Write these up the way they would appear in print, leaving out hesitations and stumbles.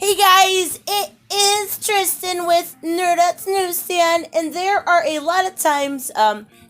Hey guys, it is Tristan with Nerdette's NewsStand, and there are a lot of times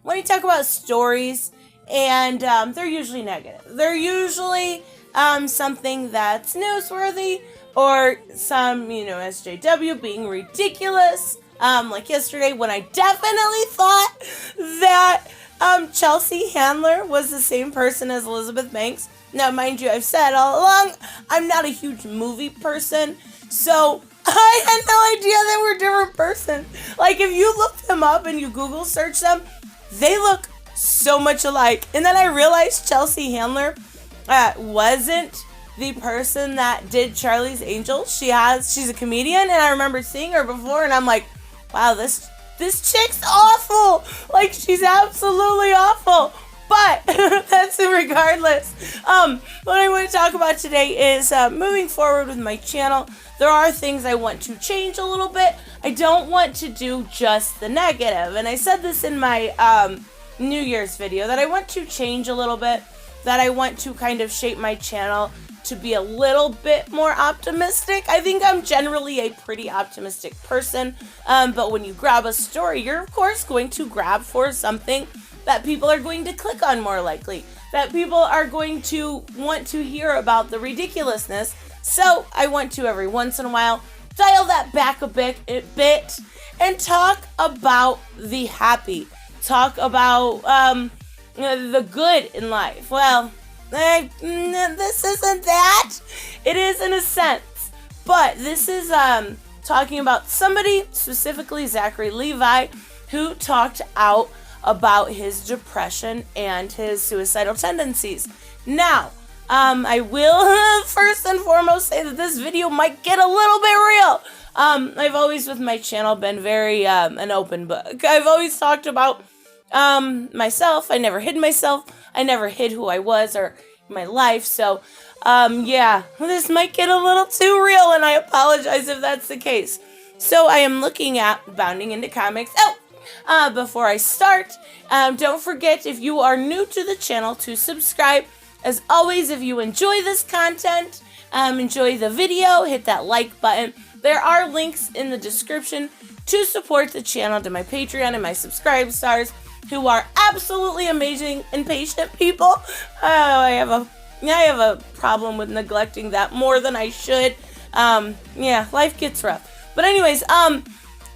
when you talk about stories, and they're usually negative. They're usually something that's newsworthy, or some, SJW being ridiculous. Like yesterday when I definitely thought that Chelsea Handler was the same person as Elizabeth Banks. Now, mind you, I've said all along, I'm not a huge movie person, so I had no idea they were a different person. Like, if you look them up and you Google search them, they look so much alike. And then I realized Chelsea Handler wasn't the person that did Charlie's Angels. She's a comedian, and I remember seeing her before, and I'm like, wow, this chick's awful. Like, she's absolutely awful. But that's regardless. What I want to talk about today is moving forward with my channel. There are things I want to change a little bit. I don't want to do just the negative. And I said this in my New Year's video, that I want to change a little bit, that I want to kind of shape my channel to be a little bit more optimistic. I think I'm generally a pretty optimistic person, but when you grab a story, you're of course going to grab for something that people are going to click on more likely, that people are going to want to hear about the ridiculousness. So I want to, every once in a while, dial that back a bit and talk about the happy, talk about the good in life. Well, this isn't that. It is in a sense, but this is talking about somebody, specifically Zachary Levi, who talked out about his depression and his suicidal tendencies. Now, I will first and foremost say that this video might get a little bit real. I've always, with my channel, been very an open book. I've always talked about myself. I never hid myself. I never hid who I was or my life. So, yeah, this might get a little too real, and I apologize if that's the case. So I am looking at Bounding into Comics. Before I start, don't forget, if you are new to the channel, to subscribe. As always, if you enjoy this content, enjoy the video, hit that like button. There are links in the description to support the channel, to my Patreon and my subscribe stars, who are absolutely amazing and patient people. I have a problem with neglecting that more than I should. Yeah, life gets rough. But anyways,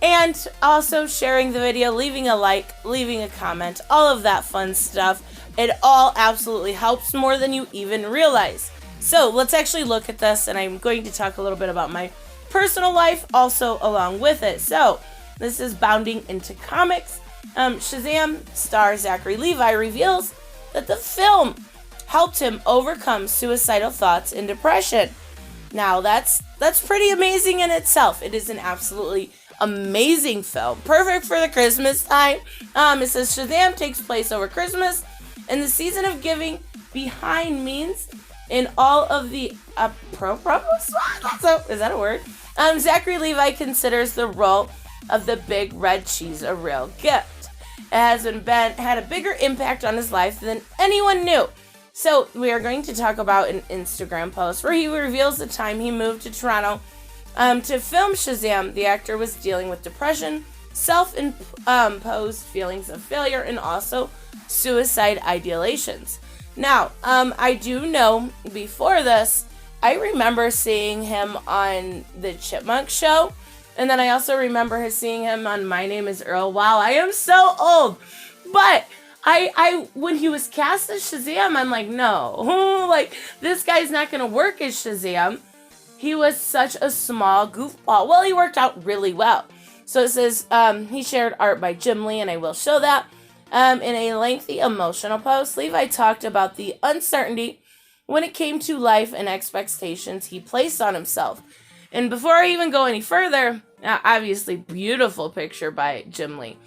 and also sharing the video, leaving a like, leaving a comment, all of that fun stuff. It all absolutely helps more than you even realize. So let's actually look at this, and I'm going to talk a little bit about my personal life also along with it. So this is Bounding into Comics. Shazam star Zachary Levi reveals that the film helped him overcome suicidal thoughts and depression. Now that's pretty amazing in itself. It is an absolutely amazing film, perfect for the Christmas time. It says Shazam takes place over Christmas, and the season of giving behind means in all of the so is that a word? Zachary Levi considers the role of the big red cheese a real gift. It has had a bigger impact on his life than anyone knew. So we are going to talk about an Instagram post where he reveals the time he moved to Toronto to film Shazam. The actor was dealing with depression, self-imposed feelings of failure, and also suicide ideations. Now, I do know before this, I remember seeing him on the Chipmunk Show, and then I also remember seeing him on My Name is Earl. Wow, I am so old, but I when he was cast as Shazam, I'm like, no, like, this guy's not gonna work as Shazam. He was such a small goofball. Well, he worked out really well. So it says, he shared art by Jim Lee, and I will show that. In a lengthy emotional post, Levi talked about the uncertainty when it came to life and expectations he placed on himself. And before I even go any further, obviously beautiful picture by Jim Lee.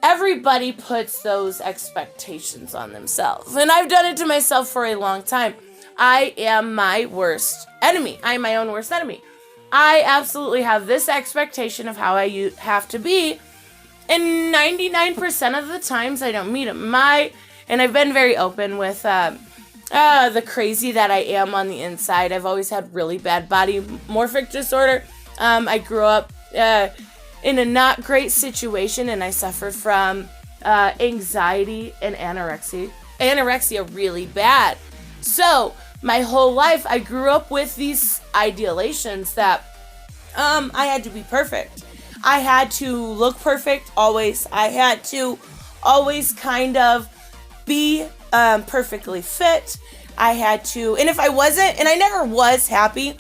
Everybody puts those expectations on themselves. And I've done it to myself for a long time. I am my worst enemy. I am my own worst enemy. I absolutely have this expectation of how I have to be, and 99% of the times I don't meet it. And I've been very open with the crazy that I am on the inside. I've always had really bad body morphic disorder. I grew up in a not great situation, and I suffered from anxiety and anorexia. Anorexia really bad. So my whole life, I grew up with these idealizations that I had to be perfect. I had to look perfect always. I had to always kind of be perfectly fit. I had to, and if I wasn't, and I never was happy,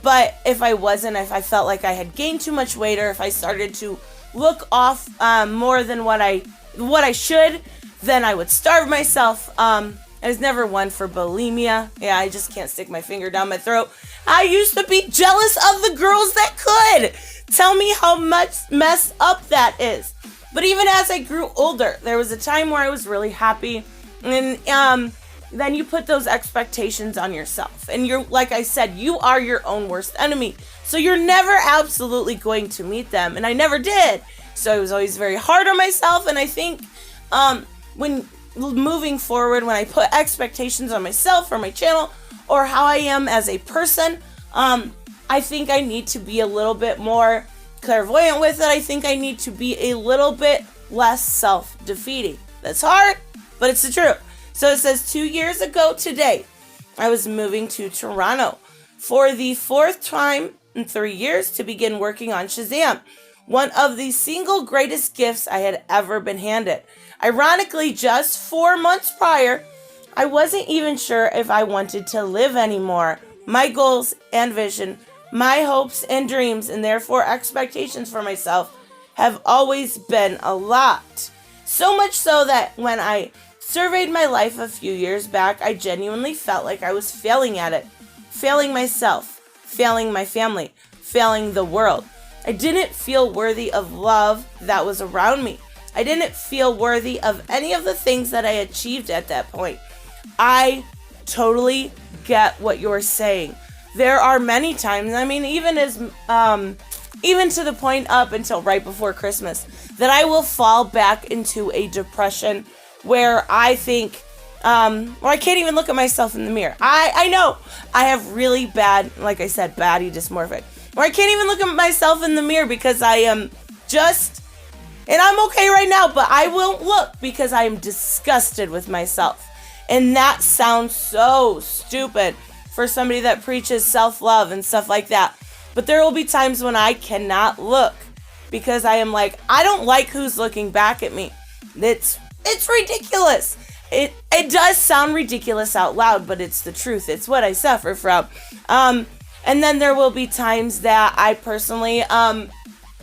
but if I wasn't, if I felt like I had gained too much weight, or if I started to look off more than what I should, then I would starve myself. I was never one for bulimia. Yeah, I just can't stick my finger down my throat. I used to be jealous of the girls that could. Tell me how much messed up that is. But even as I grew older, there was a time where I was really happy. And then you put those expectations on yourself. And you're, like I said, you are your own worst enemy. So you're never absolutely going to meet them. And I never did. So I was always very hard on myself. And I think when moving forward, when I put expectations on myself or my channel or how I am as a person, I think I need to be a little bit more clairvoyant with it. I think I need to be a little bit less self-defeating. That's hard, but it's the truth. So it says 2 years ago today, I was moving to Toronto for the 4th time in 3 years to begin working on Shazam, one of the single greatest gifts I had ever been handed. Ironically, just 4 months prior, I wasn't even sure if I wanted to live anymore. My goals and vision, my hopes and dreams, and therefore expectations for myself have always been a lot. So much so that when I surveyed my life a few years back, I genuinely felt like I was failing at it. Failing myself, failing my family, failing the world. I didn't feel worthy of love that was around me. I didn't feel worthy of any of the things that I achieved at that point. I totally get what you're saying. There are many times, I mean, even to the point up until right before Christmas, that I will fall back into a depression where I think, I can't even look at myself in the mirror. I know I have really bad, like I said, body dysmorphic, where I can't even look at myself in the mirror because I am just, and I'm okay right now, but I won't look because I am disgusted with myself. And that sounds so stupid for somebody that preaches self-love and stuff like that. But there will be times when I cannot look because I am like, I don't like who's looking back at me. It's ridiculous. It does sound ridiculous out loud, but it's the truth. It's what I suffer from. And then there will be times that I personally,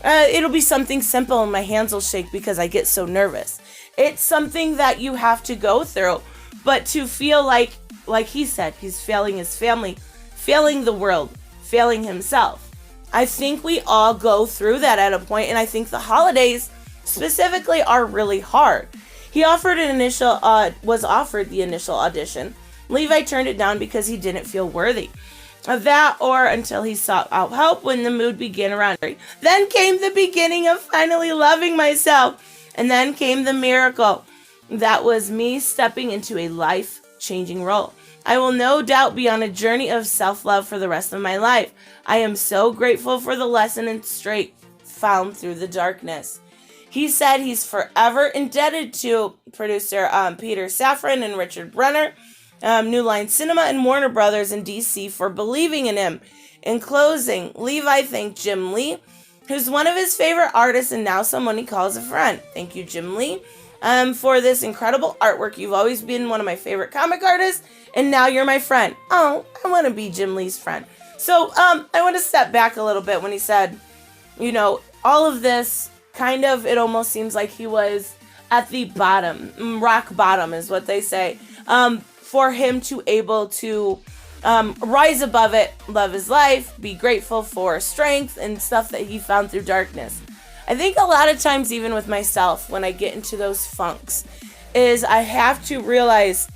it'll be something simple and my hands will shake because I get so nervous. It's something that you have to go through. But to feel like he said, he's failing his family, failing the world, failing himself. I think we all go through that at a point, and I think the holidays specifically are really hard. He was offered the initial audition. Levi turned it down because he didn't feel worthy of that, or until he sought out help when the mood began around. Then came the beginning of finally loving myself, and then came the miracle. That was me stepping into a life-changing role. I will no doubt be on a journey of self-love for the rest of my life. I am so grateful for the lesson and strength found through the darkness. He said he's forever indebted to producer Peter Safran and Richard Brenner, New Line Cinema, and Warner Brothers in DC for believing in him. In closing, Levi thanked Jim Lee, who's one of his favorite artists and now someone he calls a friend. Thank you, Jim Lee, for this incredible artwork. You've always been one of my favorite comic artists, and now you're my friend. Oh, I want to be Jim Lee's friend. So I want to step back a little bit when he said, all of this kind of, it almost seems like he was at the bottom, rock bottom is what they say, for him to able to rise above it, love his life, be grateful for strength and stuff that he found through darkness. I think a lot of times, even with myself, when I get into those funks, is I have to realize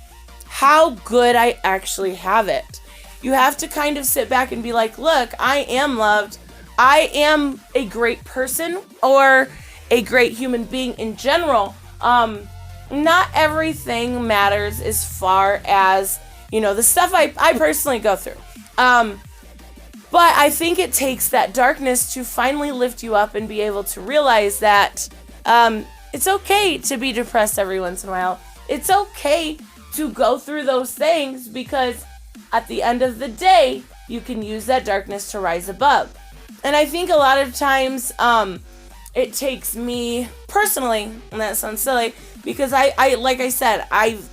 how good I actually have it. You have to kind of sit back and be like, look, I am loved. I am a great person or a great human being in general. Not everything matters as far as the stuff I personally go through. But I think it takes that darkness to finally lift you up and be able to realize that it's okay to be depressed every once in a while. It's okay to go through those things, because at the end of the day, you can use that darkness to rise above. And I think a lot of times it takes me personally, and that sounds silly, because I like I said, I've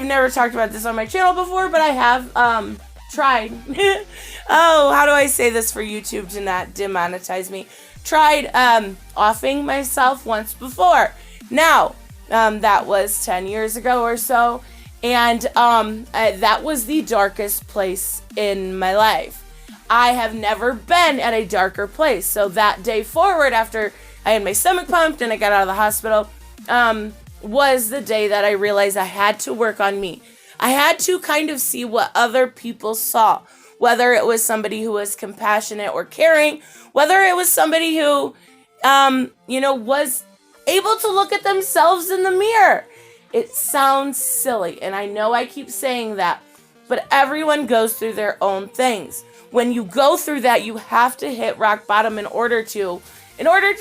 never talked about this on my channel before, but I have tried. Oh, how do I say this for YouTube to not demonetize me? Tried offing myself once before. Now, that was 10 years ago or so, and that was the darkest place in my life. I have never been at a darker place. So that day forward, after I had my stomach pumped and I got out of the hospital, was the day that I realized I had to work on me. I had to kind of see what other people saw, whether it was somebody who was compassionate or caring, whether it was somebody who, was able to look at themselves in the mirror. It sounds silly, and I know I keep saying that, but everyone goes through their own things. When you go through that, you have to hit rock bottom in order to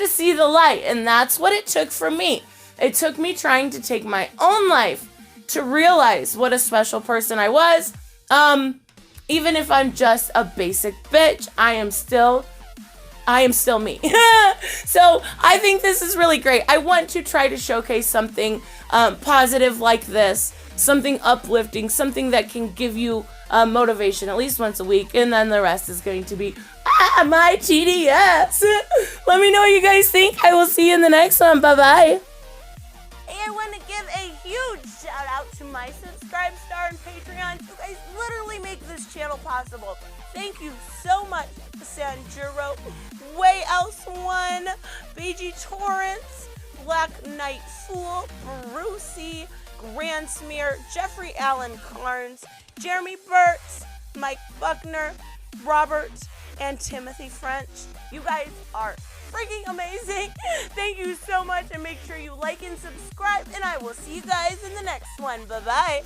see the light, and that's what it took for me. It took me trying to take my own life to realize what a special person I was. Even if I'm just a basic bitch, I am still me. So I think this is really great. I want to try to showcase something positive like this, something uplifting, something that can give you motivation at least once a week, and then the rest is going to be my TDS. Let me know what you guys think. I will see you in the next one. Bye-bye. Hey, I want to give a huge shout out to my Subscribe Star and Patreon. You guys literally make this channel possible. Thank you so much, Sanjuro, Way Else One, BG Torrance, Black Knight Fool, Brucey, Grand Smear, Jeffrey Allen Carnes, Jeremy Burtz, Mike Buckner, Robert, and Timothy French. You guys are freaking amazing. Thank you so much, and make sure you like and subscribe, and I will see you guys in the next one. Bye-bye.